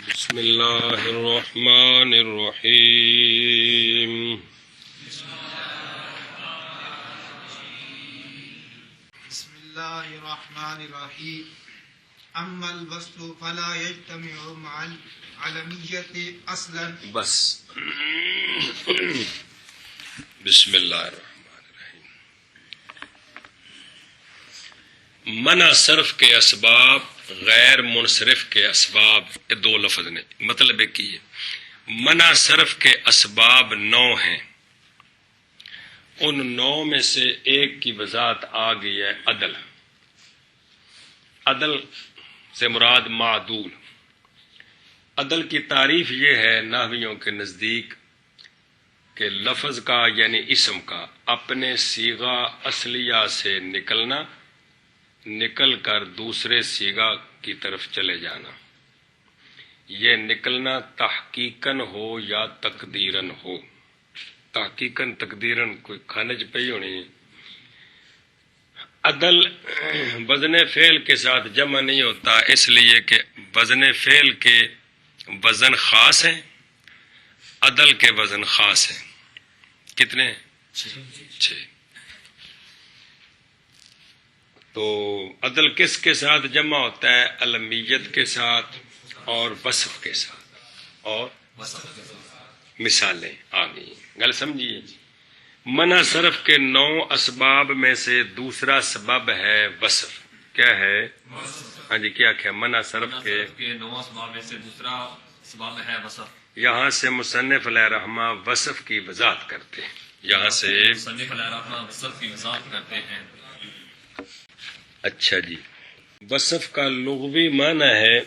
بسم اللہ الرحمن الرحیم بسم اللہ الرحمن الرحیم اما الوصف فلا يجتمع مع العلمیت اصلا. بس بسم اللہ الرحمن الرحیم. منع صرف کے اسباب غیر منصرف کے اسباب، یہ دو لفظ نے، مطلب ایک ہی ہے. منع صرف کے اسباب 9 ہیں، ان 9 میں سے ایک کی وضاحت آ گئی ہے عدل. عدل سے مراد معدول. عدل کی تعریف یہ ہے نحویوں کے نزدیک کہ لفظ کا یعنی اسم کا اپنے صیغہ اصلیہ سے نکل کر دوسرے صیغہ کی طرف چلے جانا. یہ نکلنا تحقیقاً ہو یا تقدیراً ہو. تحقیقاً تقدیراً کوئی کھانج پہ ہی ہونی ہے. عدل وزن فعل کے ساتھ جمع نہیں ہوتا، اس لیے کہ وزن فعل کے وزن خاص ہیں، عدل کے وزن خاص ہیں. کتنے؟ 6. تو عدل کس کے ساتھ جمع ہوتا ہے؟ علمیت کے ساتھ اور وصف کے ساتھ اور مثالیں آ گئی. گل سمجھیے. منع صرف کے 9 اسباب میں سے دوسرا سبب ہے وصف. کیا ہے؟ ہاں جی، کیا کیا؟ منع صرف کے 9 اسباب میں سے دوسرا سبب ہے وصف. یہاں سے مصنف علیہ رحمہ وصف کی وضاحت کرتے ہیں. یہاں سے مصنف علیہ رحمہ وصف کی وضاحت کرتے ہیں. اچھا جی. وصف کا لغوی معنی ہے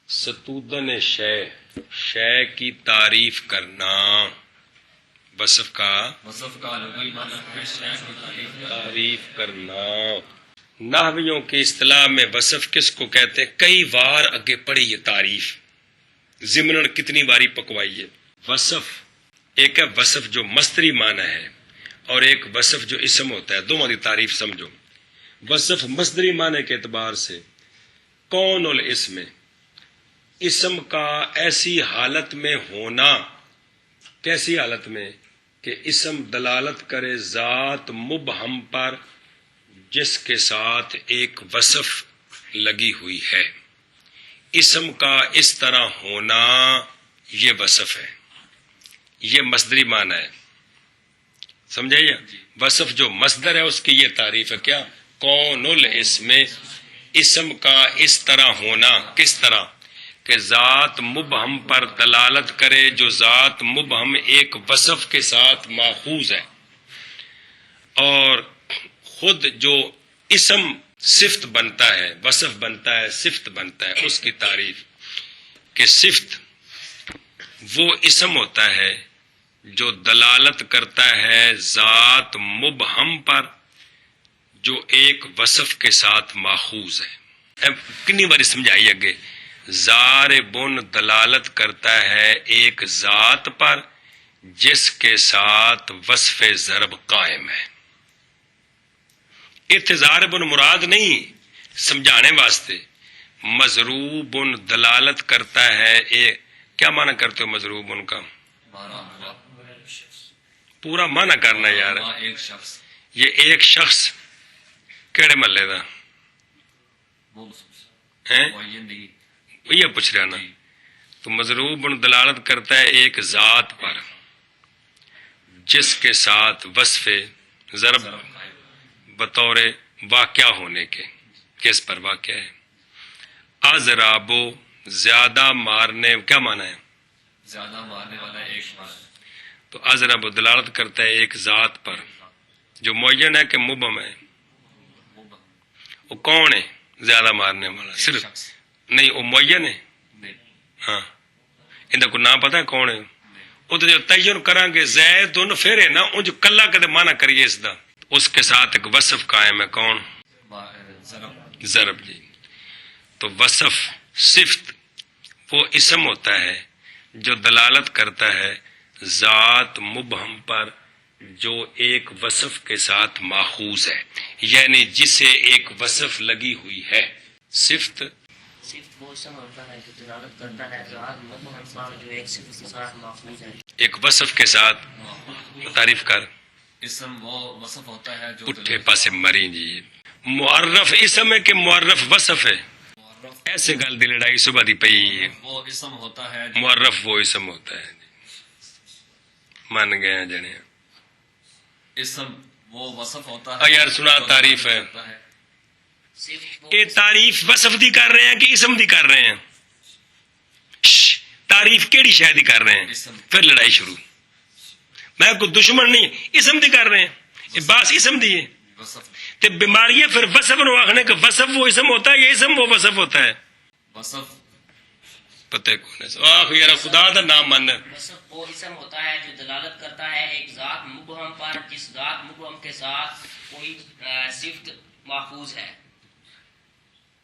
ستودن شے کی تعریف کرنا. وصف کا لغوی معنی ہے شے کی تعریف کرنا. نحویوں کی اصطلاح میں وصف کس کو کہتے ہیں؟ کئی بار اگے پڑھی یہ تعریف، ضمناً کتنی باری پکوائی ہے. وصف ایک ہے وصف جو مصدری معنی ہے، اور ایک وصف جو اسم ہوتا ہے. دونوں کی تعریف سمجھو. وصف مصدری معنی کے اعتبار سے کون الاسم، اسم کا ایسی حالت میں ہونا، کیسی حالت میں کہ اسم دلالت کرے ذات مبہم پر جس کے ساتھ ایک وصف لگی ہوئی ہے. اسم کا اس طرح ہونا یہ وصف ہے. یہ مصدری معنی ہے. سمجھائیے. وصف جو مصدر ہے اس کی یہ تعریف ہے. کیا؟ کون الاسم، اسم کا اس طرح ہونا. کس طرح کہ ذات مبہم پر دلالت کرے جو ذات مبہم ایک وصف کے ساتھ ماخوذ ہے، اور خود جو اسم صفت بنتا ہے، وصف بنتا ہے، صفت بنتا ہے. اس کی تعریف کہ صفت وہ اسم ہوتا ہے جو دلالت کرتا ہے ذات مبہم پر جو ایک وصف کے ساتھ ماخوذ ہے. کتنی بار سمجھائی اگے. ضاربن دلالت کرتا ہے ایک ذات پر جس کے ساتھ وصف ضرب قائم ہے. اتنے ضاربن مراد نہیں، سمجھانے واسطے. مضروبن دلالت کرتا ہے ایک، کیا معنی کرتے ہو مضروبن کا؟ پورا معنی کرنا یار. ایک شخص. یہ ایک شخص کیڑے محلے دا یہ پوچھ رہا نا. تو مضروب دلالت کرتا ہے ایک ذات پر جس کے ساتھ وصف ضرب بطور واقعہ ہونے کے. کس پر واقعہ ہے؟ اضرابو زیادہ مارنے، کیا معنی ہے؟ زیادہ مارنے والا ایک شخص. تو اضرابو دلالت کرتا ہے ایک ذات پر جو معین ہے کہ مبہم ہے. وہ کون ہے زیادہ مارنے والا؟ صرف نہیں، وہ معین ہے. ہاں، ان کو نام پتا ہے کون ہے؟ وہ تو جب تعین کریں گے زید ان پھر ہے نا، ان جو کلا کدے مانا کریے اس دا، اس کے ساتھ ایک وصف قائم ہے. کون؟ ضرب. جی. تو وصف صفت وہ اسم ہوتا ہے جو دلالت کرتا ہے ذات مبہم پر جو ایک وصف کے ساتھ ماخوذ ہے، یعنی جسے ایک وصف لگی ہوئی ہے. صفت صرف وہ اسم ہوتا ہے جو دلالت کرتا ہے ذات مبہم پر جو ایک صفت کے ساتھ محفوظ ہے. ایک وصف کے ساتھ تعریف کر اسم وہ وصف ہوتا ہے جو پٹھے پاسے مری جی. معرف اسم ہے کہ معرف وصف ہے؟ ایسے گل دی لڑائی صبح دی پئی. وہ اسم ہوتا ہے معرف وہ اسم ہوتا ہے. من گئے ہیں جنے. اسم وہ وصف ہوتا آ یار سنا تعریف ہے. صرف وہ یہ تعریف وصف دی کر رہے ہیں کہ اسم دی کر رہے ہیں؟ تعریف کیڑی شے دی کر رہے ہیں؟ اسم. پھر لڑائی شروع. میں کوئی دشمن نہیں، اسم دی کر رہے ہیں. یہ باس اسم دی ہے وصف تے بیماری ہے. پھر وصف نو آخنے کہ وصف وہ اسم ہوتا ہے یا اسم وہ وصف ہوتا ہے؟ وصف پتہ کون ہے؟ آخ یار خدا دا نام من. وصف وہ اسم ہوتا ہے جو دلالت کرتا ہے ایک ذات مبہم پر جس ذات مبہم کے ساتھ کوئی صفت محفوظ ہے.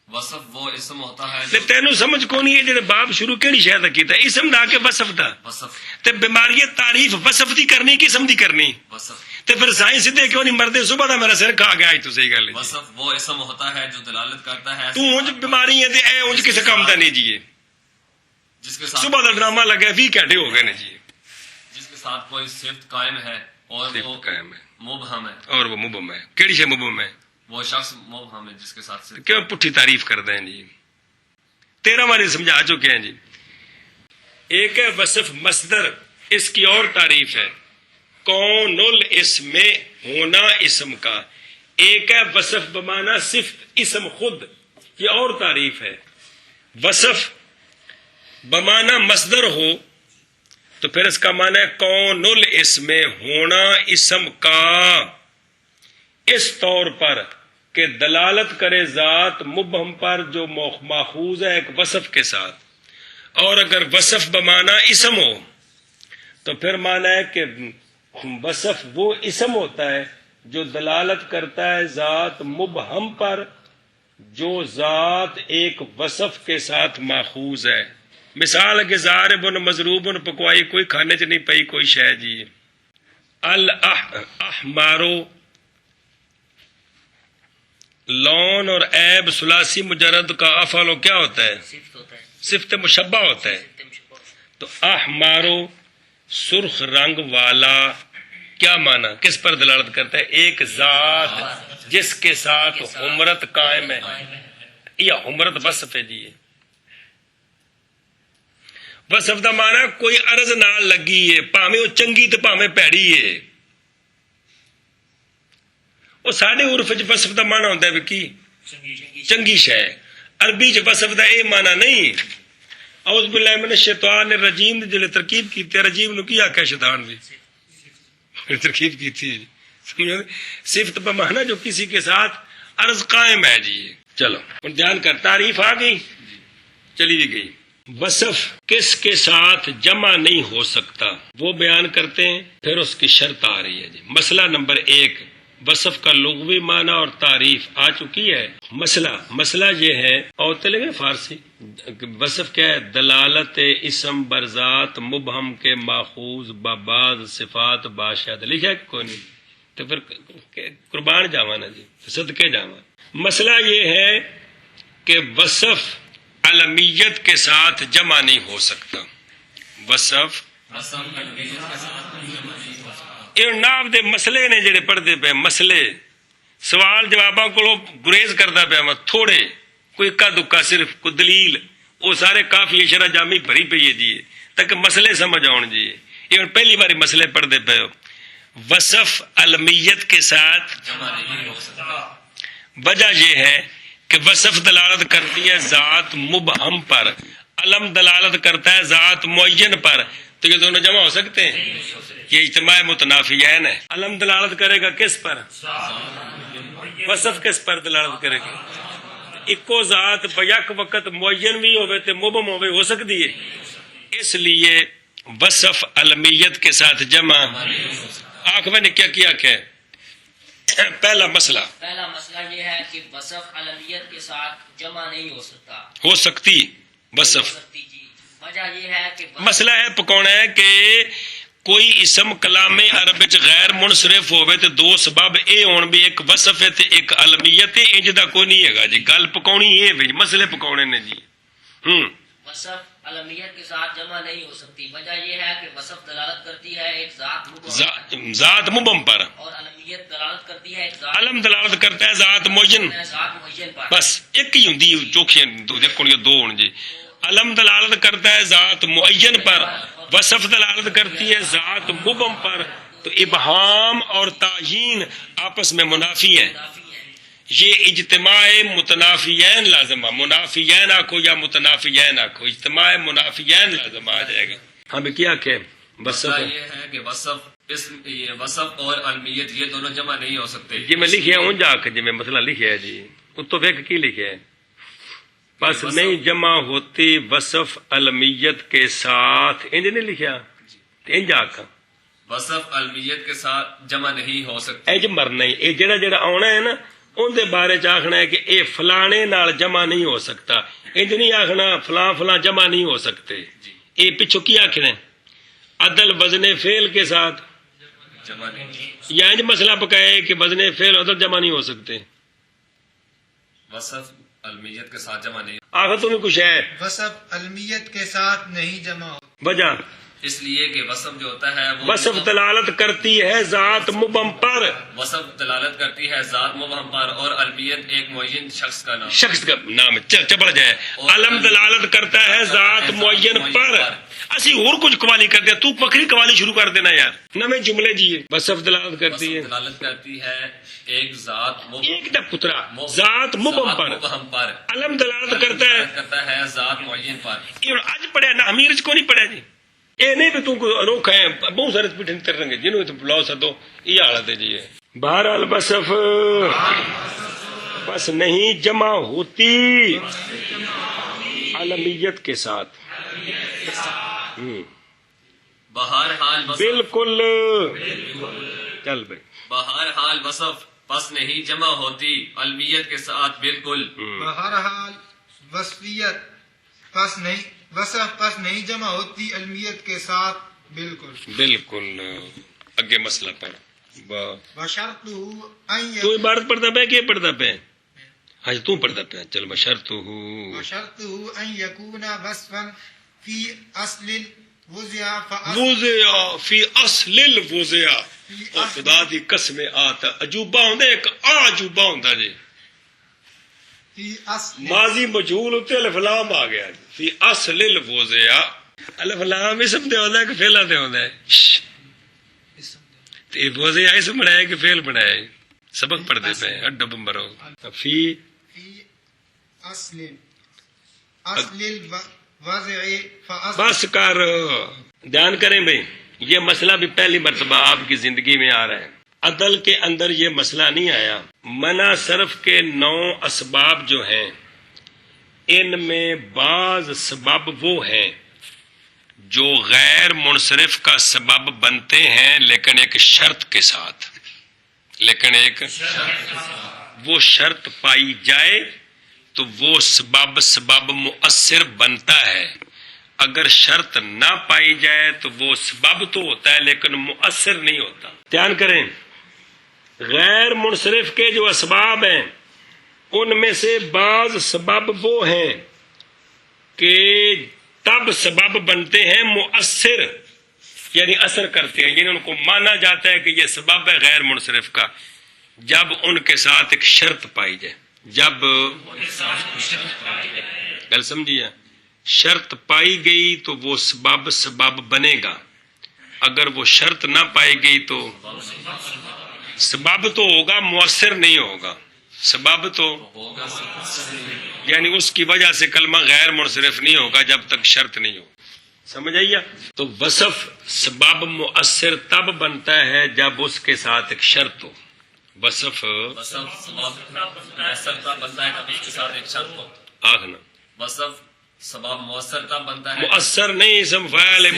وصف وہ اسم ہوتا ہے تے جو تینوں سمجھ کو نہیں ہے جے باب شروع کیڑی شے دا کیتا ہے؟ اسم دا کہ وصف دا؟ وصف تے بیماری تعریف وصف دی کرنی کہ اسم دی کرنی؟ وصف تے پھر سائنس سیدھے کیوں نہیں مرتے؟ صبح دا میرا سر کھا گیا آج تو صحیح گل ہے. وصف وہ اسم ہوتا ہے جو دلالت کرتا ہے تو اونج بیماری ہے تے اے اونج کسے کام دا نہیں جی. جس کے ساتھ صبح دا ڈرامہ لگا 20 گھنٹے ہو گئے نے جی. جس کے ساتھ کوئی صفت قائم ہے اور وہ صفت قائم ہے مبہم ہے. اور وہ مبہم ہے. کیڑی شے مبہم ہے؟ وہ شخص مبہم ہے جس کے ساتھ صفت. کیوں پٹھی تعریف کرتے ہیں جی؟ 13 بار سمجھا چکے ہیں جی. ایک ہے وصف مصدر، اس کی اور تعریف ہے کون الاسم میں ہونا اسم کا. ایک ہے وصف بمانا صفت اسم خود، یہ اور تعریف ہے. وصف بمانا مصدر ہو تو پھر اس کا معنی ہے کون الاسم میں ہونا اسم کا، اس طور پر کہ دلالت کرے ذات مبہم پر جو ماخوذ ہے ایک وصف کے ساتھ. اور اگر وصف بمانا اسم ہو تو پھر معنی ہے کہ وصف وہ اسم ہوتا ہے جو دلالت کرتا ہے ذات مبہم پر جو ذات ایک وصف کے ساتھ ماخوذ ہے. مثال کہ ضاربن مضروبن پکوائی کوئی کھانے چ نہیں پئی کوئی شے جی. الاحمارو لون اور عیب ثلاثی مجرد کا افعل کیا ہوتا ہے؟ صفت ہوتا ہے. صفت مشبہ ہوتا ہے. صفت مشبہ. تو احمارو سرخ رنگ والا کیا معنی کس پر دلالت کرتا ہے؟ ایک ذات جس کے ساتھ حمرت قائم ہے یا حمرت وصف ہے جی. وصف دا معنی کوئی عرض نال لگی ہے پاویں وہ چنگی تے پاویں پیڑی ہے. وہ ساڈے عرف وچ وصف دا معنی ہوندا ہے کی چنگی شے. عربی چ وصف دا اے معنی نہیں. اعوذ باللہ من الشیطان الرجیم جڑے ترکیب کیتی ہے رجیم نو کی آکھیا شیطان دی ترکیب کیتی ہے صفت بمعنی جو کسی کے ساتھ عرض قائم ہے جی. چلو ہن دھیان کر تعریف آ گئی چلی بھی گئی. وصف کس کے ساتھ جمع نہیں ہو سکتا وہ بیان کرتے ہیں. پھر اس کی شرط آ رہی ہے جی. مسئلہ نمبر 1 وصف کا لغوی معنی اور تعریف آ چکی ہے. مسئلہ یہ ہے اور چلے گئے فارسی. وصف کیا ہے؟ دلالت اسم برذات مبہم کے ماخوذ ببعض صفات باشد. لکھا ہے کوئی نہیں تو پھر قربان جاواں نا جی صدقے جاواں. مسئلہ یہ ہے کہ وصف علمیت کے ساتھ جمع نہیں ہو سکتا. وصف یہ ناو دے مسئلے نے جڑے پڑھتے پے مسئلے سوال جواباں کو گریز کرتا پیا میں تھوڑے کوئی اکا دکا صرف کوئی دلیل وہ سارے کافی شرح جامی بھری پئی ہے جی تاکہ مسئلے سمجھ آن جی. یہ پہلی باری مسئلے پڑھتے پے ہو. وصف علمیت کے ساتھ وجہ یہ ہے کہ وصف دلالت کرتی ہے ذات مبہم پر، علم دلالت کرتا ہے ذات معین پر. تو یہ دونوں جمع ہو سکتے ہیں؟ یہ اجتماع متنافیین ہے. علم دلالت کرے گا کس پر؟ وصف کس پر دلالت کرے گا؟ اکو ذات بیک وقت معین بھی ہوئے تے مبہم ہوئے ہو سکتی ہے. اس لیے وصف علمیت کے ساتھ جمع. آنکھ میں نے کیا کیا کہ پہلا مسئلہ یہ ہے کہ وصف علمیت کے ساتھ جمع نہیں ہو سکتا. ہو سکتی وصف. وجہ یہ ہے کہ مسئلہ ہے پکونا ہے کہ کوئی اسم کلام عرب وچ غیر منصرف ہوئے تے دو سبب اے ہون بھی ایک وصف ہے تے ایک علمیت ہے. انج دا کوئی نہیں ہے گا جی. گل پکاونی اے وچ مسئلے پکاونے نے جی. وصف علمیت کے ساتھ جمع نہیں ہو سکتی. وجہ یہ ہے کہ وصف دلالت کرتی ہے ایک ذات مبہم ذات مبہم پر، اور علمیت دلالت کرتی ہے ایک ذات علم دلالت کرتا ہے ذات معین. معین پر. بس ایک ہی ہوں چوکھیاں دو ہوں جی. علم دلالت کرتا ہے ذات معین پر، وصف دلالت کرتی ہے ذات مبہم پر. تو ابہام اور تعیین آپس میں منافی ہیں. یہ اجتماع متنافیین لازم ہے. منافیین آکھو یا متنافیین آکھو، اجتماع منافیین لازم آ جائے گا. ہاں بھی کیا کہ مسئلہ یہ ہے کہ وصف اور علمیت یہ دونوں جمع نہیں ہو سکتے. جی میں لکھیا ہوں جا کے جی میں مسئلہ لکھیا ہے جی تو فقہ کی لکھیا ہے. بس نہیں جمع ہوتی وصف علمیت کے ساتھ، انج نہیں لکھیا انج آکھا وصف علمیت کے ساتھ جمع نہیں ہو سکتے. انج مرنا ہی. اے جڑا آنا ہے نا ان دے بارے آخنا ہے کہ اے فلانے نال جمع نہیں ہو سکتا. انج نہیں آخنا فلاں فلاں جمع نہیں ہو سکتے. اے پچھو کی آخنا ہے عدل وزن فعل کے ساتھ جمع نہیں. یا انج مسئلہ پکائے کہ وزن فعل عدل جمع نہیں ہو سکتے. وصف علمیت کے ساتھ جمع نہیں. آخر تمہیں کچھ ہے وصف علمیت کے ساتھ نہیں جمع ہو. وجہ اس لیے کہ وصف جو ہوتا ہے وہ وصف دلالت کرتی ہے ذات مبہم پر، وصف دلالت کرتی ہے ذات مبہم پر، اور علمیت ایک معین شخص کا نام شخص کا نام چپڑ جائے. علم دلالت کرتا ہے ذات معین پر. اسی اور کچھ قوالی کرتے ہیں، تو بکری قوالی شروع کر دینا یار. نویں جملے جی وصف دلالت کرتی ہے، وصف دلالت کرتی ہے ایک ذات ایک دا پترا ذات مبہم پر. علم دلالت کرتا ہے ذات معین پر. یہ اج پڑھیا نہ امیر کو نہیں پڑھیا جی. اے نہیں بھی تم کو روکا ہے بہت سارے پیٹھے تر رنگے جنہوں تو بلاؤ سدو یہ حالت ہے جی. بہرحال وصف بس نہیں جمع ہوتی علمیت کے ساتھ. بہرحال بالکل چل بھائی بہرحال وصف بس نہیں جمع ہوتی علمیت کے ساتھ بالکل. بہرحال وصفیت پس نہیں وصف پس نہیں جمع ہوتی علمیت کے ساتھ بالکل. بالکل اگے مسئلہ پر بشرطہ ان تو عبارت پڑھتا پہ کہ پڑھتا پہ ہاں تو پڑھتا پہ چل بشرطہ بشرطہ ان یکون وصفا فی اصل الوضع وضع فی اصل الوضع. او خدا دی قسم آتا عجوبہ ہوندا ایک عجوبہ ہوندا جی. فی اصل ماضی مجہول ہوتے الف لام آ گیا فی اصل الوضع. الف لام اسم دے ہوندا ہے کہ فعل دے ہوندا ہے؟ تے وضع اسم بنایا کہ فعل بنایا ہے؟ سبق پڑھتے پہ اڈو بمبرو. فی اصل الوضع بس کر. دھیان کریں بھائی یہ مسئلہ بھی پہلی مرتبہ آپ کی زندگی میں آ رہا ہے. عدل کے اندر یہ مسئلہ نہیں آیا. منع صرف کے 9 اسباب جو ہیں ان میں بعض سبب وہ ہیں جو غیر منصرف کا سبب بنتے ہیں لیکن ایک شرط کے ساتھ. لیکن ایک وہ شرط پائی جائے تو وہ سبب مؤثر بنتا ہے. اگر شرط نہ پائی جائے تو وہ سبب تو ہوتا ہے لیکن مؤثر نہیں ہوتا. دھیان کریں غیر منصرف کے جو اسباب ہیں ان میں سے بعض سبب وہ ہیں کہ تب سبب بنتے ہیں مؤثر یعنی اثر کرتے ہیں، یعنی ان کو مانا جاتا ہے کہ یہ سبب ہے غیر منصرف کا جب ان کے ساتھ ایک شرط پائی جائے. جب گل سمجھیے شرط پائی گئی تو وہ سبب بنے گا. اگر وہ شرط نہ پائی گئی تو سبب تو ہوگا مؤثر نہیں ہوگا. سبب تو یعنی اس کی وجہ سے کلمہ غیر منصرف نہیں ہوگا جب تک شرط نہیں ہو. سمجھ آئیے؟ تو وصف سبب مؤثر تب بنتا ہے جب اس کے ساتھ ایک شرط ہو. وصف مؤثر تب بنتا ہے جب اس کے ساتھ ایک شرط ہو. آخنا وصف سبب مؤثر تب بنتا ہے مؤثر نہیں اسم فاعل ہے.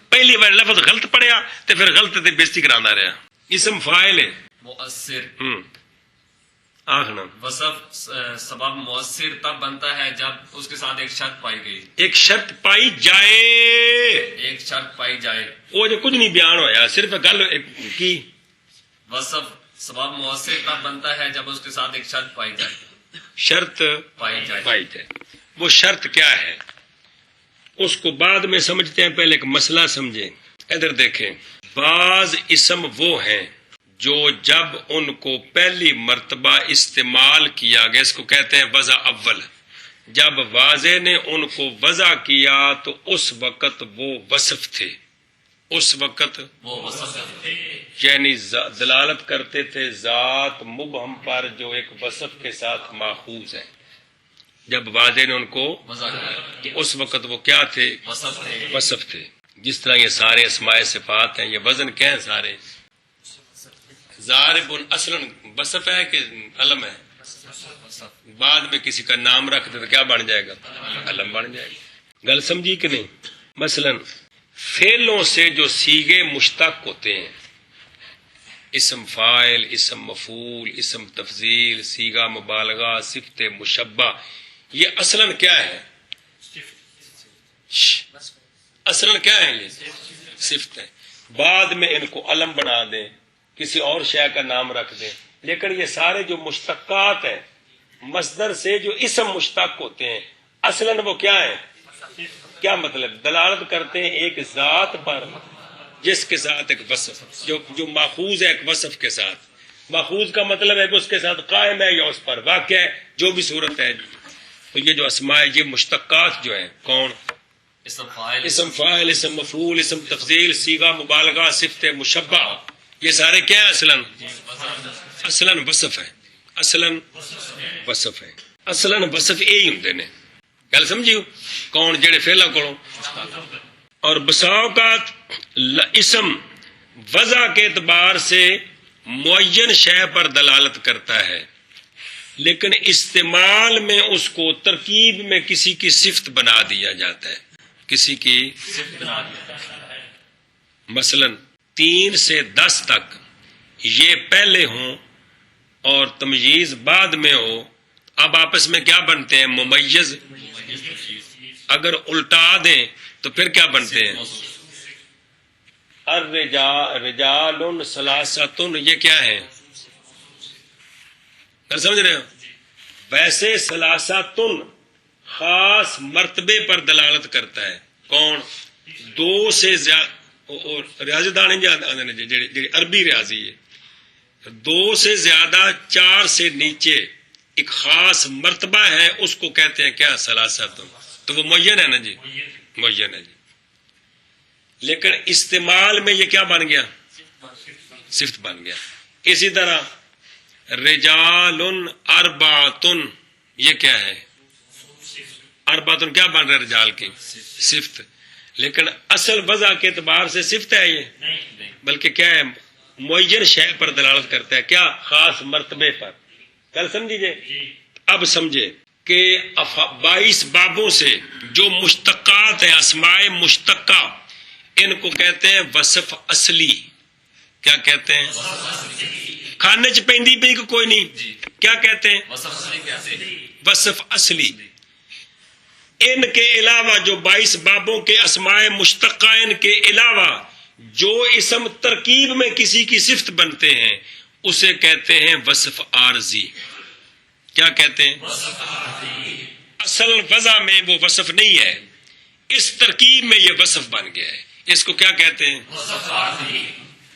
پہلی بار لفظ غلط پڑھیا تو پھر غلط تے بےزتی کرانا رہا. اسم فاعل ہے مؤثر. آخنا وصف سبب مؤثر تب بنتا ہے جب اس کے ساتھ ایک شرط پائی گئی. ایک شرط پائی جائے. ایک شرط پائی جائے وہ جو کچھ نہیں بیان ہویا صرف گل کی. وصف سبب مؤثر تب بنتا ہے جب اس کے ساتھ ایک شرط پائی جائے. شرط پائی جائے. پائی جائے. وہ شرط کیا ہے؟ اس کو بعد میں سمجھتے ہیں، پہلے ایک مسئلہ سمجھیں. ادھر دیکھیں، بعض اسم وہ ہیں جو جب ان کو پہلی مرتبہ استعمال کیا گیا، اس کو کہتے ہیں وضع اول. جب واضح نے ان کو وضع کیا تو اس وقت وہ وصف تھے، اس وقت وہ وصف ہے. یعنی دلالت کرتے تھے ذات مبہم پر جو ایک وصف کے ساتھ ماخوذ ہے. جب واضح نے ان کو وضع کیا تو اس وقت وہ کیا تھے؟ وصف ہے. وصف تھے. جس طرح یہ سارے اسماء صفات ہیں، یہ وزن کیا ہیں سارے؟ ضارب اصلا وصف ہے کہ علم ہے؟ بعد میں کسی کا نام رکھ دے تو کیا بن جائے گا؟ علم بن جائے گا. گل سمجھی کہ نہیں؟ مثلا فعلوں سے جو صیغے مشتق ہوتے ہیں، اسم فاعل، اسم مفعول، اسم تفضیل، صیغہ مبالغہ، صفت مشبہ، یہ اصلا کیا ہے؟ اصلا کیا ہے؟ یہ صفت ہے. بعد میں ان کو علم بنا دیں، کسی اور شے کا نام رکھ دیں، لیکن یہ سارے جو مشتقات ہیں، مصدر سے جو اسم مشتق ہوتے ہیں، اصلا وہ کیا ہیں؟ کیا مطلب؟ دلالت کرتے ہیں ایک ذات پر جس کے ساتھ ایک وصف، جو ماخوذ ہے ایک وصف کے ساتھ. ماخوذ کا مطلب ہے کہ اس کے ساتھ قائم ہے یا اس پر واقع ہے، جو بھی صورت ہے. تو یہ جو اسماء، یہ مشتقات جو ہیں، کون؟ اسم فاعل، اسم فاعل، اسم مفعول، اسم تفضیل، صیغہ مبالغہ، صفت مشبہ، یہ سارے کیا ہیں؟ اصلا وصف ہے. اصلا وصف ہے. اصلا وصف یہی ہوندے نے. گل سمجھیو؟ کون؟ جڑے فعلاں کولوں. اور بسا اوقات اسم وضع کے اعتبار سے معین شے پر دلالت کرتا ہے، لیکن استعمال میں اس کو ترکیب میں کسی کی صفت بنا دیا جاتا ہے، کسی کی. مثلا 3 سے 10 تک یہ پہلے ہوں اور تمییز بعد میں ہو، اب آپس میں کیا بنتے ہیں؟ ممیز. اگر الٹا دیں تو پھر کیا بنتے ہیں؟ رجال ثلاثۃ، یہ کیا ہے؟ سمجھ رہے ہو؟ ویسے ثلاثۃ خاص مرتبے پر دلالت کرتا ہے. کون؟ 2 سے زیادہ ریاضی دان جی عربی ریاضی ہے، 2 سے زیادہ 4 سے نیچے ایک خاص مرتبہ ہے، اس کو کہتے ہیں کیا؟ ثلاثۃ. تو وہ معین ہے نا جی، معین ہے جی. لیکن استعمال میں یہ کیا بن گیا؟ صفت بن گیا. اسی طرح رجال اربعۃ، یہ کیا ہے؟ اربعۃ کیا بن رہا ہے؟ رجال کی صفت. لیکن اصل وضع کے اعتبار سے صفت ہے یہ، بلکہ کیا ہے؟ معین شے پر دلالت کرتا ہے. کیا؟ خاص مرتبے پر. کل سمجھیے. اب سمجھے کہ 22 بابوں سے جو مشتقات ہیں، اسماء مشتقہ، ان کو کہتے ہیں وصف اصلی. کیا کہتے ہیں؟ کھانے چ پیندی پئی کہ کوئی نہیں، کیا کہتے ہیں؟ وصف اصلی. ان کے علاوہ جو 22 بابوں کے اسماء مشتقہ، ان کے علاوہ جو اسم ترکیب میں کسی کی صفت بنتے ہیں، اسے کہتے ہیں وصف عارضی. کیا کہتے ہیں؟ اصل وضع میں وہ وصف نہیں ہے، اس ترکیب میں یہ وصف بن گیا ہے. اس کو کیا کہتے ہیں؟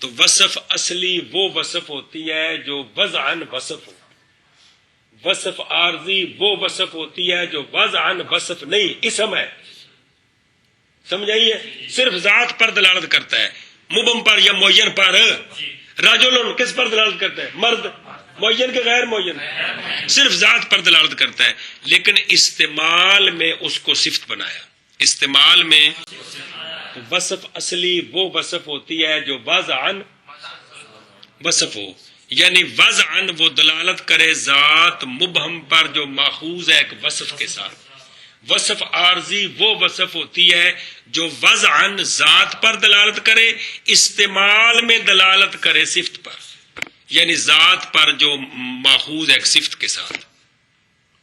تو وصف اصلی وہ وصف ہوتی ہے جو وضعاً وصف ہو. وصف عارضی وہ وصف ہوتی ہے جو وضعاً وصف نہیں، اسم ہے. سمجھائیے؟ صرف ذات پر دلالت کرتا ہے، مبہم پر یا معین پر. رجل کس پر دلالت کرتا ہے؟ مرد. معین کے غیر معین؟ صرف ذات پر دلالت کرتا ہے، لیکن استعمال میں اس کو صفت بنایا. استعمال میں وصف اصلی وہ وصف ہوتی ہے جو وضعاً وصف ہو، یعنی وضعاً وہ دلالت کرے ذات مبہم پر جو ماخوذ ہے ایک وصف کے ساتھ. وصف عارضی وہ وصف ہوتی ہے جو وضعاً ذات پر دلالت کرے، استعمال میں دلالت کرے صفت پر، یعنی ذات پر جو ماخوذ ہے ایک صفت کے ساتھ.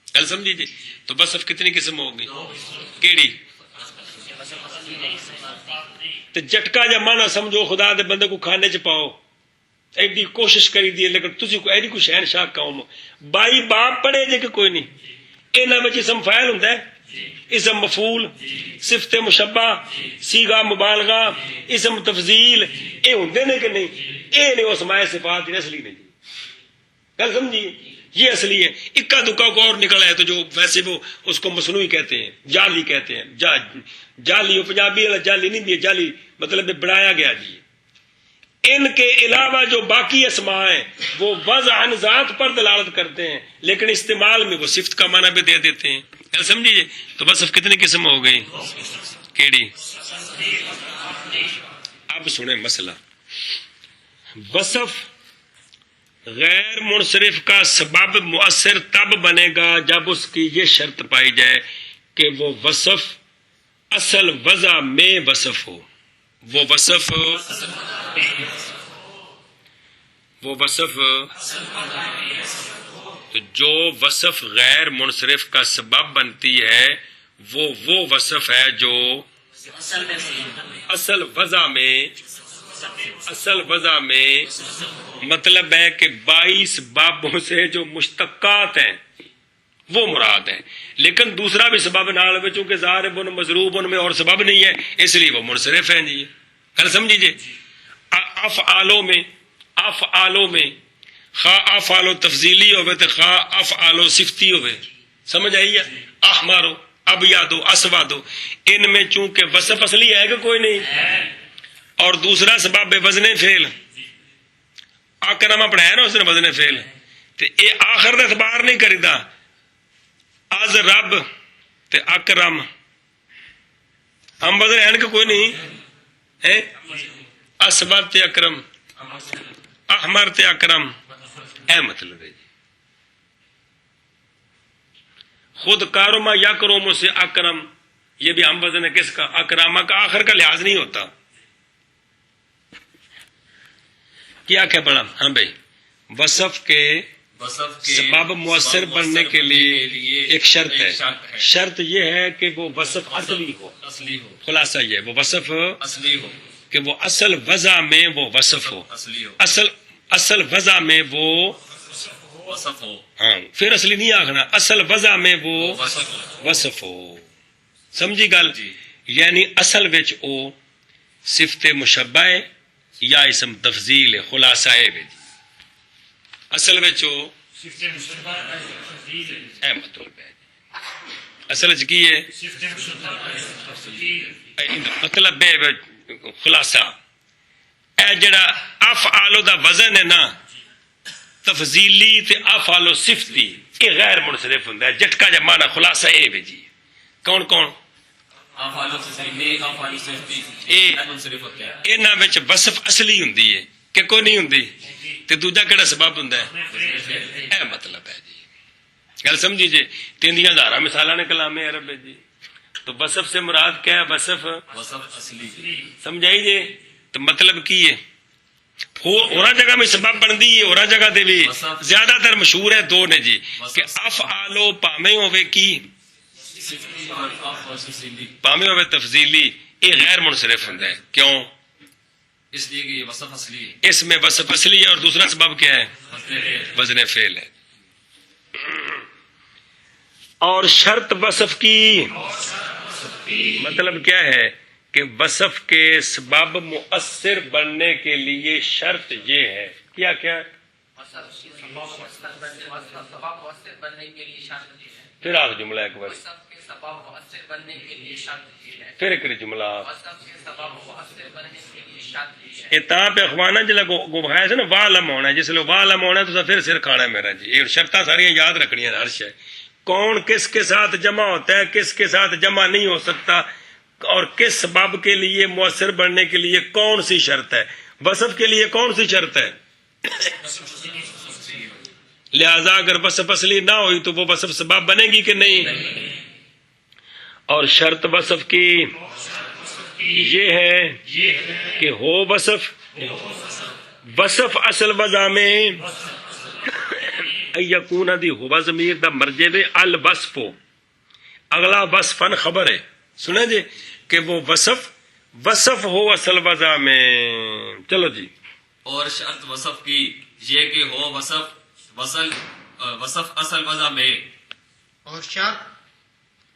کل سمجھیے جی. تو وصف کتنی قسم ہوگی؟ کیڑی؟ تو جٹکا جا مانا سمجھو خدا دے بندے کو کھانے چ پاؤ، ایڈی کوشش کری دی، لیکن تسی کو ایڈی کو شہنشاہ قوم 22 باپ پڑھے جے کہ کوئی نہیں. انہاں وچ اسم فاعل ہوندا ہے، اسم مفعول صفت مشبہ صیغہ مبالغہ اسم تفضیل اے ہوندے نے کہ نہیں؟ اے نے اسماء صفات اصلی نہیں. گل سمجھیے یہ اصلی ہے. اکا دکا کو اور نکلا ہے تو جو ویسے وہ اس کو مصنوعی کہتے ہیں جعلی کہتے ہیں. جعلی پنجابی والا جعلی نہیں بھی جعلی مطلب بنایا گیا جی. ان کے علاوہ جو باقی اسماء ہیں وہ وضعاً ذات پر دلالت کرتے ہیں لیکن استعمال میں وہ صفت کا معنی بھی دے دیتے ہیں. سمجھیے تو وصف کتنی قسم ہو گئی؟ کیڑی؟ اب سنیں مسئلہ. وصف غیر منصرف کا سبب مؤثر تب بنے گا جب اس کی یہ شرط پائی جائے کہ وہ وصف اصل وضع میں وصف ہو. وہ وصف تو جو وصف غیر منصرف کا سبب بنتی ہے وہ وصف ہے جو اصل وضع میں مطلب ہے کہ 22 بابوں سے جو مشتقات ہیں وہ مراد ہیں لیکن دوسرا بھی سبب نال میں چونکہ ضارب مضروب ان میں اور سبب نہیں ہے اس لیے وہ منصرف ہیں جی. گل سمجھیے افعالوں میں خواہ افعال تفضیلی ہوئے تو خواہ افعال صفتی ہوئے. سمجھ آئی ہے؟ احمر ابیض اسود ان میں چونکہ وصف اصلی ہے کہ کوئی نہیں اور دوسرا سبب وزن فعل اکرم پڑھایا نا اس نے وزن فعل تو یہ آخر کا اعتبار نہیں کریدا. از رب تے اکرم ہم وزن ہے کہ کوئی نہیں ہے. اسود تے اکرم احمر تے اکرم اے مطلب ہے. خود کارما یا کروموں سے اکرم یہ بھی ہم وزن ہے کس کا؟ اکرامہ کا. آخر کا لحاظ نہیں ہوتا. کیا پڑھا؟ ہاں بھائی وصف کے سبب مؤثر بننے کے لیے ایک شرط ہے. شرط یہ ہے کہ وہ وصف اصلی ہو. خلاصہ یہ وہ وصف اصلی ہو کہ وہ اصل وضع میں وہ وصف ہو. اصل وضع میں وہ وصف ہو. ہاں پھر اصلی نہیں آخنا اصل وضع میں وہ وصف ہو. سمجھی گل؟ یعنی اصل وچ او صفت مشبہ ہے یا اسم تفضیل ہے. خلاصہ ہے اصل وچ او اے مطلب ہے اصل وچ کی ہے مطلب ہے خلاصہ اے جڑا افعال دا وزن ہے نا تفضیلی تے افعال صفتی یہ غیر منصرف ہوندا ہے. جٹکا جا معنی خلاصہ اے وے جی. کون انہاں وچ وصف اصلی ہوندی ہے کہ کوئی نہیں ہوندی تے دوجا کیڑا سبب ہوندا ہے اے مطلب ہے جی. گل سمجھی جی. 3000 مثالاں نے کلام عرب ہے جی. تو وصف سے مراد کیا ہے؟ وصف اصلی. سمجھائی جی. تو مطلب کی ہے اور جگہ میں سبب بندی ہے اور جگہ دے بھی زیادہ تر مشہور ہے دو نے جی کہ افعالو پامے ہوئے کی پامے ہوئے تفضیلی یہ غیر منصرف ہوتا ہے. کیوں؟ اس لیے کہ یہ وصف اصلی ہے. اس میں وصف اصلی ہے اور دوسرا سبب کیا ہے؟ وزن فعل ہے. اور شرط وصف کی مطلب کیا ہے کہ وصف کے سبب مؤثر بننے کے لیے شرط یہ ہے کیا پھر آپ جملہ ایک بار پھر ایک جملہ اتنا پہ اخوانا جلے گوبھایا سے نا والم ہونا ہے جس لئے والم ہونا ہے تو پھر سر کھانا ہے میرا جی. یہ شرطہ ساری یاد رکھنی ہے ہر شے. کون کس کے ساتھ جمع ہوتا ہے کس کے ساتھ جمع نہیں ہو سکتا اور کس سبب کے لیے مؤثر بننے کے لیے کون سی شرط ہے. وصف کے لیے کون سی شرط ہے؟ لہذا اگر وصف اصلی نہ ہوئی تو وہ وصف سبب بنے گی کہ نہیں. اور شرط وصف کی یہ ہے کہ ہو وصف اصل وضع میں یکون دی ہوا ضمیر دا مرجع دے الوصف اگلا وصفن خبر ہے. سنا جی کہ وہ وصف ہو اصل وضع میں. چلو جی. اور شرط وصف کی یہ کہ ہو وصف اصل وضع میں. اور شرط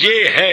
یہ ہے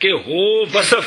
کہ ہو وصف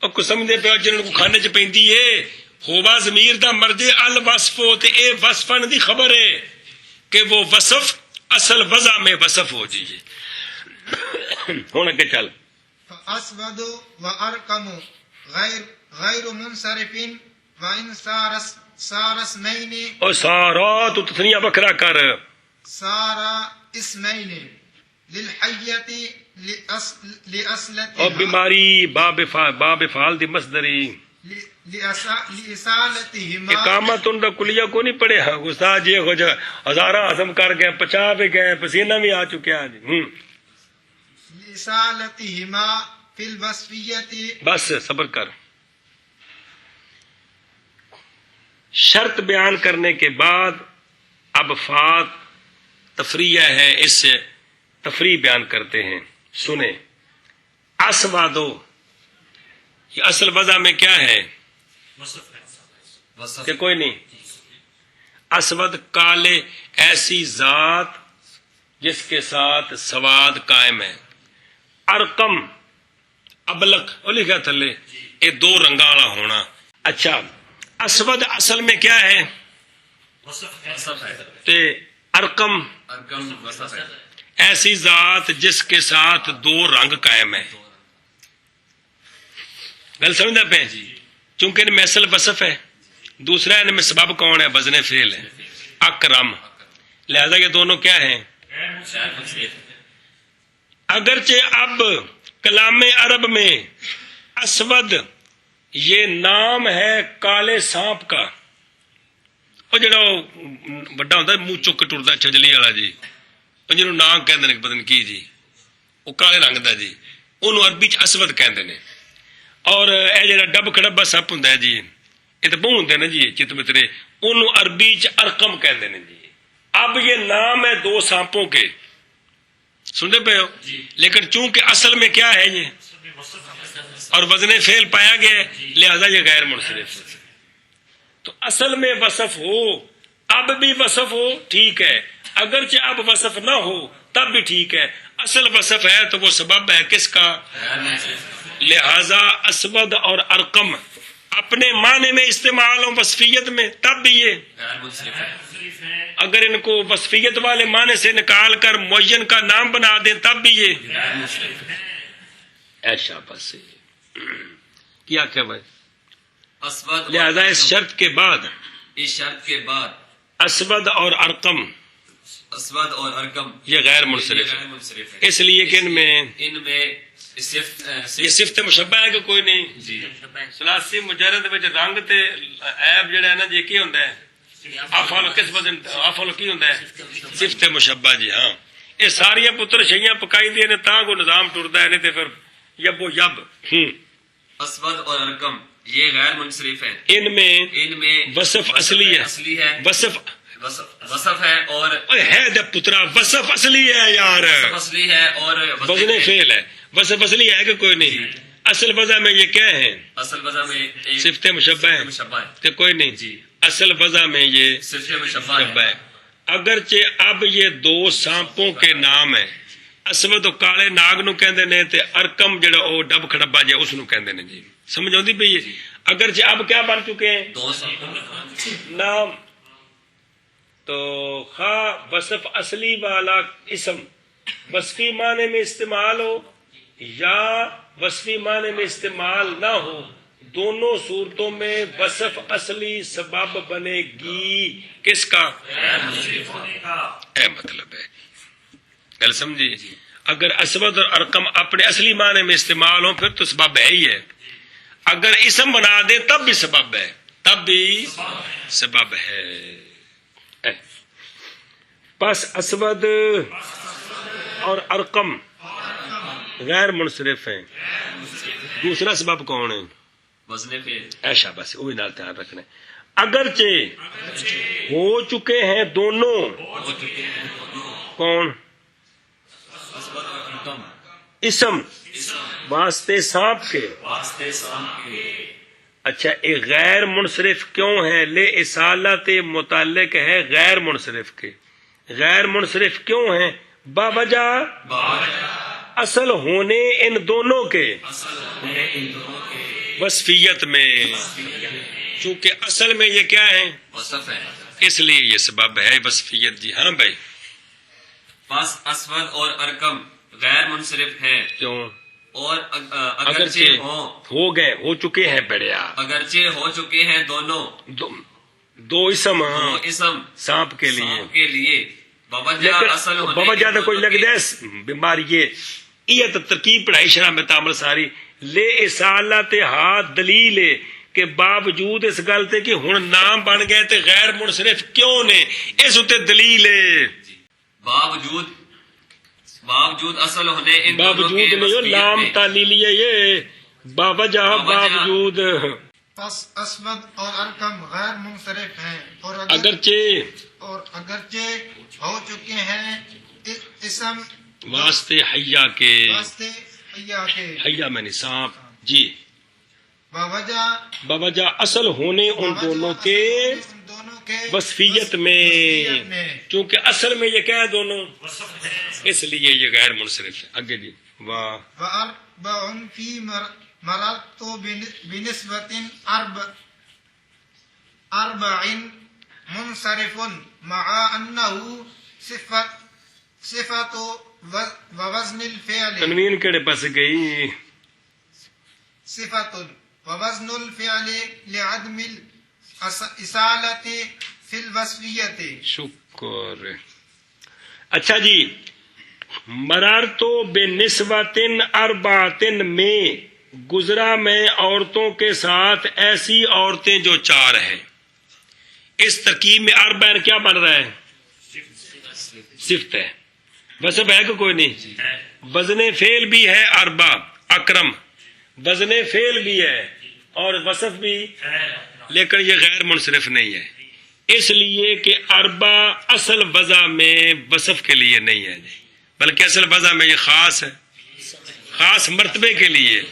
اور کو سمجھے پہ جنہوں کو کھانے چ پیندی ہے ہووا ضمیر دا مرجع الوصف تے اے وصفن دی خبر ہے کہ وہ وصف اصل وضع میں وصف ہو جائے. ہن اگے چل فأسود وأرقم غير منصرف وإن صار اسمين اور سارا تو تثنیہ بکرا کر صار اسمين للحية لأصلتها اور بیماری باب فعال دی مصدری لإصالتهما اقامت ان کا کلیہ کو نہیں پڑے. ہاں استاد جی ہو جا ہزارہ ہضم کر گئے 50 بھی گئے پسینہ بھی آ چکے ہیں جی. لإصالتهما في الوصفية بس صبر کر. شرط بیان کرنے کے بعد اب فات تفریع ہے، اس سے تفریع بیان کرتے ہیں. سنیں اسوادو یہ اصل وضع میں کیا ہے کہ کوئی نہیں. اسود کالے ایسی ذات جس کے ساتھ سواد قائم ہے. ارقم ابلق وہ لکھا تھلے یہ دو رنگا والا ہونا. اچھا اسود اصل میں کیا ہے وصف ہے. تے ارقم ارقم وصف ہے. ایسی ذات جس کے ساتھ دو رنگ قائم ہے. گل سمجھنا پہ چونکہ ان میں اصل وصف ہے، دوسرا ان میں سبب کون ہے وزن فعل ہے اکرم، لہذا یہ دونوں کیا ہیں. اگرچہ اب کلام عرب میں اسود یہ نام ہے کالے سانپ کا، وہ جڑا بڑا ہوتا منہ چک ٹرتا چھجلی والا جی، جنہوں نام کہتے ہیں پتہ نہیں کی جی، وہ کالے رنگ دا جی، انہوں عربی چ اسود کہتے ہیں. اور اے جڑا ڈب کھڑبا سپ ہوندا ہے جی، یہ تو بہو ہوندے نا جی چت مترے، انہوں عربی چ ارقم کہتے ہیں جی. اب یہ نام ہے دو سانپوں کے، سنتے پہ ہو، لیکن چونکہ اصل میں کیا ہے یہ اور وزن فعل پایا گیا ہے لہذا یہ غیر منصرف ہے. تو اصل میں وصف ہو اب بھی وصف ہو ٹھیک ہے، اگرچہ اب وصف نہ ہو تب بھی ٹھیک ہے. اصل وصف ہے تو وہ سبب ہے کس کا. لہذا اسود اور ارقم اپنے معنی میں استعمال ہوں وصفیت میں تب بھی یہ غیر منصرف ہے. اگر ان کو وصفیت والے معنی سے نکال کر معین کا نام بنا دیں تب بھی یہ غیر منصرف ہے. ایسا بس کیا کہ بھائی. اسود لہذا اس شرط کے بعد اس شرط کے بعد اسود اور ارقم اسود اور ارقم یہ غیر منصرف غیر ہے، منصرف ہے. اس لیے کہ ان میں صرف یہ صفت مشبہ ہے کہ کوئی نہیں. جی ثلاثی مجرد وچ رنگ تے عیب جڑا ہے نا جی کی ہوندا ہے افعل کس وزن افعل کی ہوندا ہے صفت مشبہ جی. ہاں یہ ساری پتر شیاں پکائی دی نے تاں کو نظام ٹردا ہے نہیں تے پھر یب و یب. اسود اور ارقم یہ غیر منصرف ہے. ان میں وصف اصلی ہے وصف ہے اور ہے دے پترا وصف اصلی ہے یار، اصلی ہے اور وزن فعل ہے. وصف اصلی ہے کہ کوئی نہیں. اصل وضع میں یہ کیا ہے اصل وضع میں صفت مشبہ ہے کہ کوئی نہیں جی. اصل وضع میں یہ صفت مشبہ ہے. اگرچہ اب یہ دو سانپوں کے نام ہیں، اسود و کالے ناگ نو کہندے نے تے ارقم جڑا او ڈب کھڑبا جے اس نو کہندے نے جی. سمجھ آندی پئی ہے. اگرچہ اب کیا بن چکے ہیں نام، تو خواہ وصف اصلی والا اسم وصفی معنی میں استعمال ہو یا وصفی معنی میں استعمال نہ ہو، دونوں صورتوں میں وصف اصلی سبب بنے گی کس کا اے مطلب ہے. گل سمجھی. اگر اسود اور ارقم اپنے اصلی معنی میں استعمال ہو پھر تو سبب ہے ہی ہے، اگر اسم بنا دیں تب بھی سبب ہے، تب بھی سبب ہے. پس اسود اور ارقم غیر منصرف ہیں. دوسرا سبب کون ہے وزن فعل. ایشا بس وہ بھی نال دھیان رکھنا ہے. اگرچہ ہو چکے ہیں دونوں کون اسود اور ارقم اسم واسطے سانپ کے، اچھا ایک غیر منصرف کیوں ہے؟ لے اصالت متعلق ہے غیر منصرف کے. غیر منصرف کیوں ہے؟ باوجہ اصل ہونے ان دونوں کے وصفیت میں، چونکہ اصل میں یہ کیا ہے؟ وصف ہے. اس لیے یہ سبب ہے وصفیت. جی ہاں بھائی. پس اسود اور ارکم غیر منصرف ہیں کیوں؟ اور اگرچہ ہو چکے ہیں بڑھیا، اگرچہ ہو چکے ہیں دونوں دو اسم دو اسم سانپ کے لیے، سانپ کے لیے بوجہ اصل ہونے بوجہ کے کوئی دونوں لگ کے- دے بیماری یہ تو ترکیب پڑھائی شرح میں تعمل ساری لے اصالت ہاتھ دلیل ہے کہ باوجود اس گل تے کہ ہن نام بن گئے تے غیر منصرف کیوں نے، اس اتے دلیل ہے. باوجود اصل ہونے ان دونوں باوجود کے نہیں ہو وصفیت لام میں. تعلیلیہ یہ باوجہ باوجود پس اسود اور ارکم غیر منصرف ہیں اور اگرچہ ہو چکے ہیں اسم واسطے حیا کے، واسطے حیا کے حیا میں نصاب. جی باوجہ باوجہ اصل ہونے ان دونوں کے وصفیت میں، چونکہ اصل میں یہ کیا ہے دونوں، اس لیے یہ غیر منصرف ہے. آگے جی واہ وأربع في مررت بنسبة أربع منصرف مع أنه صفة ووزن الفعل تنوین کہڑے پاس گئی؟ صفة ووزن الفعل لعدم الإصالة في الوصفية. شکر. اچھا جی مرارتو بے نسبتن اربعتن میں گزرا میں عورتوں کے ساتھ ایسی عورتیں جو چار ہیں. اس ترکیب میں اربعین کیا بن رہا ہے؟ صفت ہے. وصف ہے کہ کوئی نہیں؟ وزن فعل بھی ہے اربع اکرم، وزن فعل بھی ہے اور وصف بھی، لیکن یہ غیر منصرف نہیں ہے اس لیے کہ اربع اصل وضع میں وصف کے لیے نہیں ہے بلکہ اصل وضع میں یہ خاص ہے، خاص مرتبے کے لیے،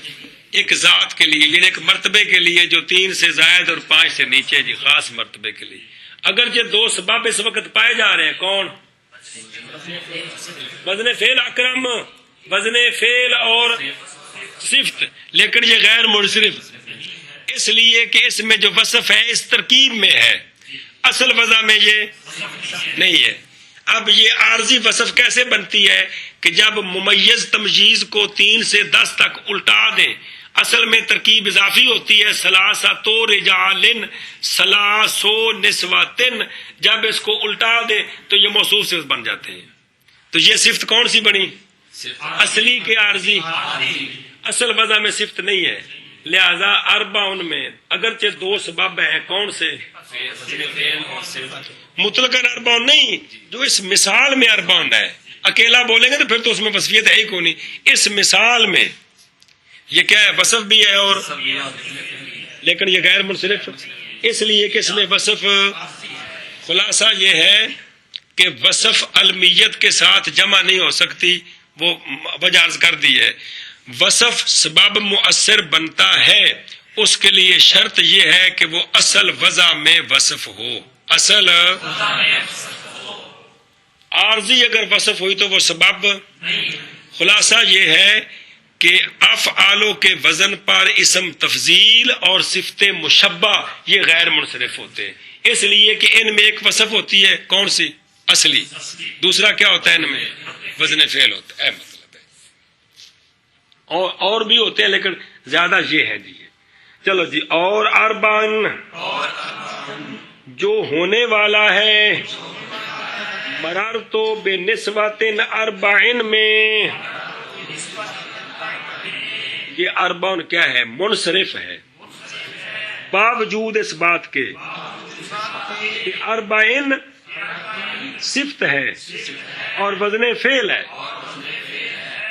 ایک ذات کے لیے، یعنی ایک مرتبے کے لیے جو 3 سے زائد اور 5 سے نیچے. جی خاص مرتبے کے لیے. اگر یہ 2 سبب اس وقت پائے جا رہے ہیں، کون؟ وزن فعل اکرم، وزن فعل اور صفت، لیکن یہ غیر منصرف اس لیے کہ اس میں جو وصف ہے اس ترکیب میں ہے، اصل وضع میں یہ نہیں ہے. اب یہ عارضی وصف کیسے بنتی ہے کہ جب ممیز تمجیز کو 3 سے 10 تک الٹا دیں، اصل میں ترکیب اضافی ہوتی ہے ثلاثۃ رجال ثلاثو نسواتن، جب اس کو الٹا دیں تو یہ موصوف صفت بن جاتے ہیں. تو یہ صفت کون سی بنی؟ اصلی کے عارضی، اصل وضع میں صفت نہیں ہے. لہذا اربع ان میں اگرچہ 2 سبب ہیں، کون سے؟ مطلق اربع نہیں، جو اس مثال میں اربع ہے. اکیلا بولیں گے تو پھر تو اس میں وصفیت ہے ہی کوئی نہیں. اس مثال میں یہ کیا ہے؟ وصف بھی ہے اور لیکن یہ غیر منصرف اس لیے کہ اس میں وصف، خلاصہ یہ ہے کہ وصف علمیت کے ساتھ جمع نہیں ہو سکتی. وہ وجہ عرض کر دی ہے. وصف سبب مؤثر بنتا ہے، اس کے لیے شرط یہ ہے کہ وہ اصل وضع میں وصف ہو. اصل عارضی اگر وصف ہوئی تو وہ سبب. خلاصہ یہ ہے کہ افعالوں کے وزن پر اسم تفضیل اور صفت مشبہ یہ غیر منصرف ہوتے ہیں، اس لیے کہ ان میں ایک وصف ہوتی ہے، کون سی؟ اصلی. دوسرا کیا ہوتا ہے ان میں؟ وزن فعل ہوتا ہے. مطلب ہے اور بھی ہوتے ہیں لیکن زیادہ یہ ہے. جی چلو جی. اور اربعن جو ہونے والا ہے مررتو بے نسبتن اربعین میں، یہ اربعن کیا ہے؟ منصرف ہے باوجود اس بات کے کہ اربعین صفت ہے اور وزن فعل ہے،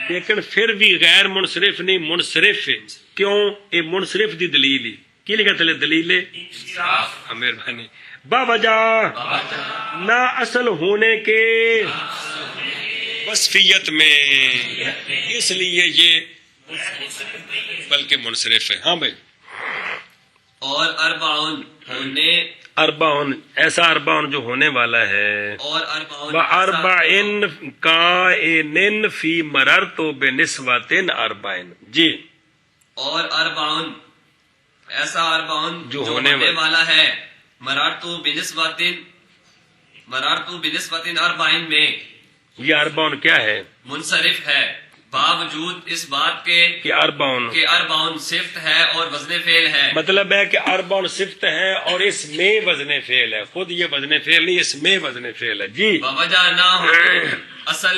لیکن پھر بھی غیر منصرف نہیں، منصرف ہے. کیوں؟ یہ منصرف دی دلیل ہی کی لکھا تلے دلیل مہربانی باوجہ نہ اصل ہونے کے وصفیت میں، اس لیے یہ بلکہ منصرف ہے. ہاں بھائی. اور اربعون ہونے اربعن ایسا اربعن جو ہونے والا ہے اور اربعون واربعن کائنن فی مررت بنسبۃ اربعین جی اور اربعون ایسا اربعون جو جو ہونے ہونے والا ہے مرارتو بنسبت اربعین میں یہ اربعن کیا ہے منصرف ہے باوجود اس بات کے کہ اربعن کہ اربعون صفت ہے اور وزن فعل ہے مطلب ہے کہ اربعن صفت ہے اور اس میں وزن فعل ہے، خود یہ وزن فعل نہیں، اس میں وزن فعل ہے جی بوجہ نہ ہونے اصل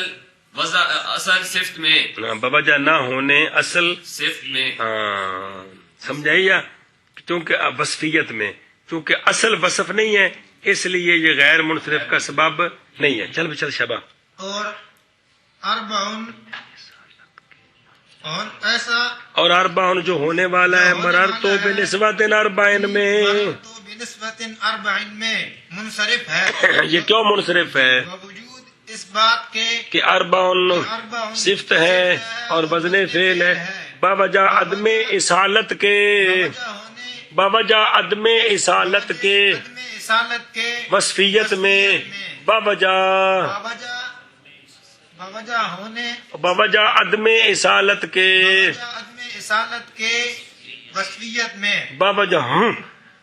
صفت میں بوجہ نہ ہونے اصل صفت میں سمجھائیے کیونکہ وصفیت میں چونکہ اصل وصف نہیں ہے اس لیے یہ غیر منصرف کا سبب نہیں ہے۔ چل بچل شبہ اور اربعن اور ایسا اور اربعن جو ہونے والا ہے مررت بنسبۃ اربعین میں تو بنسبت اربعین میں منصرف ہے یہ کیوں منصرف ہے باوجود اس بات کے کہ اربعن صفت ہے اور وزن فعل ہے باوجہ عدم اصالت کے باوجہ عدم اصالت کے اصالت کے وصفیت میں باوجہ باوجہ عدم اصالت کے عدم اصالت کے وصفیت میں باوجہ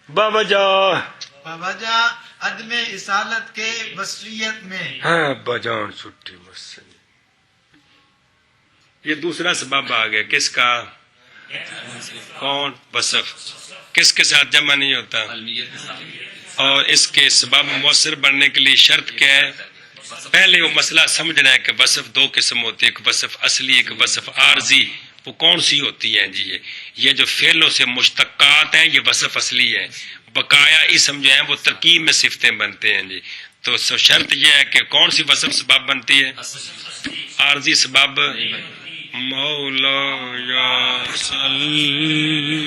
باوجہ عدم اصالت کے وصفیت میں ہاں بجان چھٹی مسئلہ یہ دوسرا سبب آ گیا کس کا کون وصف کس کے ساتھ جمع نہیں ہوتا علمیت کے ساتھ اور اس کے سبب مؤثر بننے کے لیے شرط کیا ہے پہلے وہ مسئلہ سمجھنا ہے کہ وصف دو قسم ہوتی ہے، ایک وصف اصلی ایک وصف عارضی۔ وہ کون سی ہوتی ہیں جی؟ یہ جو فعلوں سے مشتقات ہیں یہ وصف اصلی ہے، بقایا اسم جو ہیں وہ ترکیب میں صفتیں بنتے ہیں جی۔ تو شرط یہ ہے کہ کون سی وصف سبب بنتی ہے؟ عارضی سبب مولا یا صلی